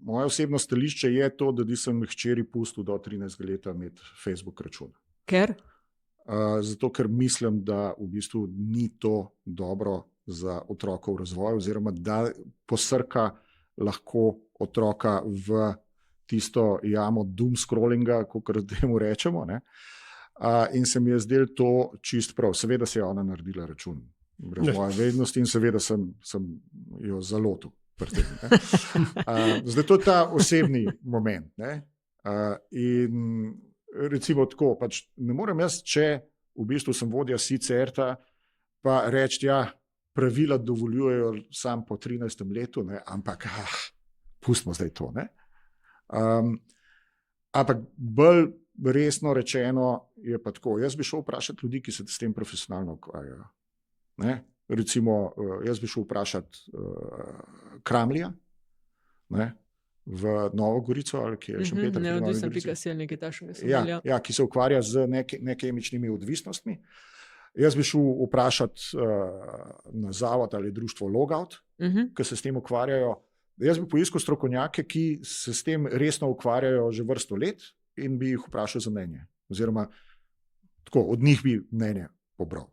moje osebno stališče je to, da nisem hčeri pustil do 13 leta imeti Facebook računa. Ker? Zato, ker mislim, da v bistvu ni to dobro za otroka v razvoju, oziroma da posrka lahko otroka v tisto jamo doom scrollinga, kakor temu rečemo. Ne? In se mi je zdelo to čist prav. Seveda se je ona naredila račun brez moje vednosti in seveda sem jo zalotil. Zdaj to je ta osebni moment. Ne? In recimo tako, pač ne morem jaz, če v bistvu sem vodja SICERTA, pa reči, ja, pravila dovoljujejo sam po 13. letu, ne? Ampak pustimo zdaj to. Ne? Ampak bolj resno rečeno je pa tako, jaz bi šel vprašati ljudi, ki se s tem profesionalno ukvarjajo. Ne? Recimo, jaz bi šel vprašati Kramlija, ne? V Novo Gorico, ali ki je Šempeter. Neodvisno.si ali nekaj takšnega. Ja, ki se ukvarja z nekemičnimi odvisnostmi. Jaz bi šel vprašati na zavod ali društvo Logout, ki se s tem ukvarjajo. Jaz bi poiskal strokovnjake, ki se s tem resno ukvarjajo že vrsto let in bi jih vprašal za mnenje. Oziroma, tako, od njih bi mnenje pobral.